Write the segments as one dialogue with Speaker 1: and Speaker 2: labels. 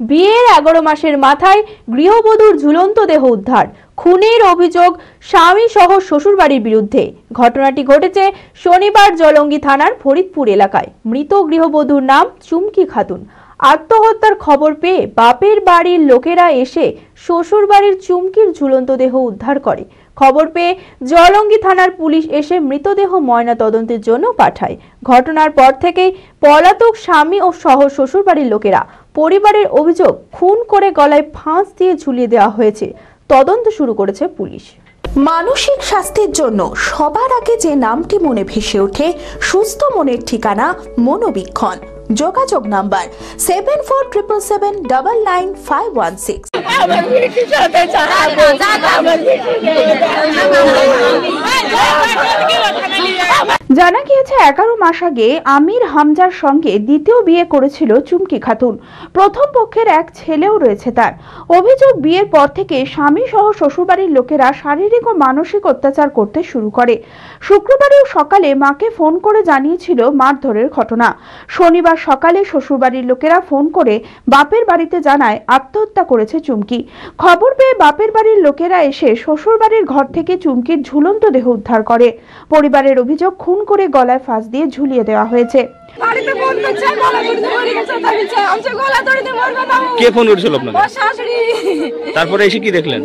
Speaker 1: বিয়ের 11 মাসের মাথায় গৃহবধূর ঝুলন্ত দেহ উদ্ধার। খুনের অভিযোগ স্বামী সহ শ্বশুরবাড়ির বিরুদ্ধে। ঘটনাটি ঘটেছে শনিবার জলঙ্গি থানার ফরিদপুর এলাকায়। মৃত গৃহবধূর নাম চুমকি খাতুন। আত্মহত্যার খবর পেয়ে বাপের বাড়ির লোকেরা এসে শ্বশুরবাড়ির চুমকির ঝুলন্ত দেহ উদ্ধার করে। খবর পেয়ে জলঙ্গি থানার পুলিশ এসে মৃতদেহ ময়না তদন্তের জন্য পাঠায়। ঘটনার পর থেকেই পলাতক স্বামী ও সহ শ্বশুরবাড়ির লোকেরা পরিবারের অভিযোগ খুন করে গলায় ফাঁস দিয়ে ঝুলিয়ে দেওয়া হয়েছে। তদন্ত শুরু করেছে পুলিশ।
Speaker 2: মানসিক স্বাস্থ্যের জন্য সবার আগে যে নামটি মনে ভেসে ওঠে সুস্থ মনের ঠিকানা মনোবীক্ষণ। যোগাযোগ নাম্বার 7477799516।
Speaker 3: জানা গিয়েছে 11 মাস আগে আমির হামজার সঙ্গে দ্বিতীয় বিয়ে করেছিল চুমকি খাতুন। প্রথম পক্ষের এক ছেলেও রয়েছে তার। অভিযোগ বিয়ের পর থেকে স্বামী সহ শ্বশুরবাড়ির লোকেরা শারীরিক ও মানসিক অত্যাচার করতে শুরু করে। শুক্রবারেও সকালে মাকে ফোন করে জানিয়েছিল মারধরের ঘটনা। শনিবার সকালে শ্বশুরবাড়ির লোকেরা ফোন করে বাপের বাড়িতে জানায় আত্মহত্যা করেছে চুমকি। খবর পেয়ে বাপের বাড়ির লোকেরা এসে শ্বশুরবাড়ির ঘর থেকে চুমকির ঝুলন্ত দেহ উদ্ধার করে। পরিবারের অভিযোগ খুন করে গলায় ফাঁস দিয়ে ঝুলিয়ে দেওয়া হয়েছে।
Speaker 4: কে ফোন করেছিল আপনাকে? তারপরে এসে কি দেখলেন?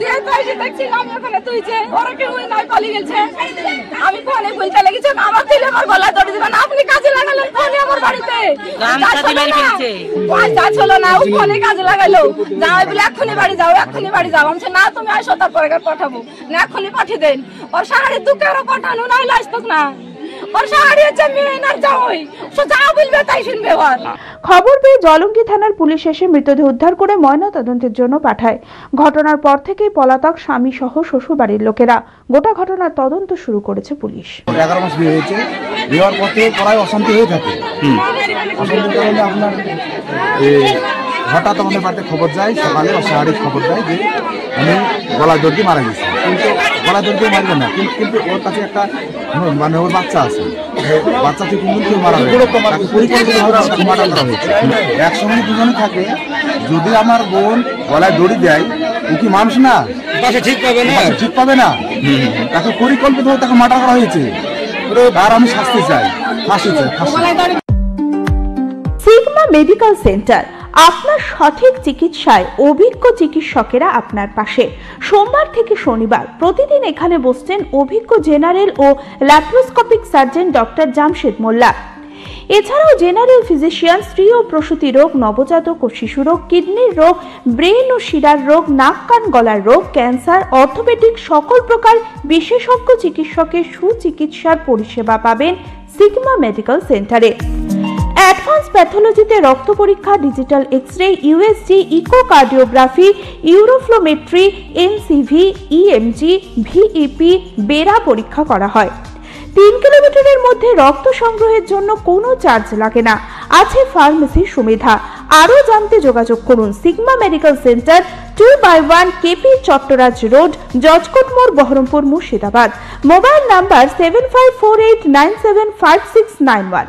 Speaker 5: আমি ফোনে বলতে লেগেছি আমার ছেলে আমার গলা ধরে দিবেন, আপনি কাজে লাগালেন ফোনে আমার বাড়িতে পয়সা ছিল না, ও ফোনে কাজে লাগালো। যাও বলে এক্ষুনি বাড়ি যাও, এক্ষুনি বাড়ি যাও। আমি না তুমি আসো তারপরে পাঠাবো না, এক্ষুনি পাঠিয়ে দেন। ওর সাহারে দুঃখে ওরা পাঠানো না হলে আসতো না।
Speaker 3: খবর পেয়ে জলঙ্গি থানার পুলিশ এসে মৃতদেহ উদ্ধার করে ময়না তদন্তের জন্য পাঠায়। ঘটনার পর থেকেই পলাতক স্বামী সহ শ্বশুর বাড়ির লোকেরা গোটা ঘটনার তদন্ত শুরু করেছে পুলিশ।
Speaker 6: 11 মাস বিয়ে হয়েছে, বিয়ের পথে প্রায় অশান্তি হয়ে থাকে। অশান্তির কারণে আপনার হঠাৎ আমাদের বাড়িতে খবর যায়, সকালে অস্বাভাবিক খবর যায় যে আমি গলা দড়ি দিয়ে মারা গেছি। কিন্তু গলা দড়ি দিয়ে মারবে না, কিন্তু ওর কাছে একটা মানে ওর বাচ্চা আছে, বাচ্চাকে কিন্তু মারা হয়েছে। একসঙ্গে দুজনে থাকে, যদি আমার বোন গলায় দড়ি দেয় ও কি মানুষ না? ঠিক পাবে না। তাকে পরিকল্পিত তাকে মার্ডার করা হয়েছে। আর আমি শাস্তি চাই, ফাঁসি চাই।
Speaker 3: সিগমা মেডিকেল সেন্টার, আপনার সঠিক চিকিৎসায় অভিজ্ঞ চিকিৎসকেরা আপনার পাশে। সোমবার থেকে শনিবার প্রতিদিন এখানে বসছেন অভিজ্ঞ জেনারেল ও ল্যাপ্রোস্কোপিক সার্জন ডক্টর জামশেদ মোল্লা। এছাড়াও জেনারেল ফিজিশিয়ান, স্ত্রী ও প্রসূতি রোগ, নবজাতক ও শিশু রোগ, কিডনির রোগ, ব্রেন ও শিরার রোগ, নাক কান গলার রোগ, ক্যান্সার, অর্থোপেডিক সকল প্রকার বিশেষজ্ঞ চিকিৎসকের সুচিকিৎসার পরিষেবা পাবেন সিগমা মেডিকেল সেন্টারে। অ্যাডভান্স প্যাথোলজিতে রক্ত পরীক্ষা, digital x-ray, USG, echocardiography, uroflowmetry, NCV, EMG, VEP, BERA পরীক্ষা করা হয়। 3 কিলোমিটারের মধ্যে রক্ত সংগ্রহের জন্য কোনো চার্জ লাগে না। আছে ফার্মেসির সুবিধা। আরও জানতে যোগাযোগ করুন Sigma medical centre, 2/1 KP Chattaraj road, judge court মোড়, বহরমপুর, মুর্শিদাবাদ। Mobile number 7548975691।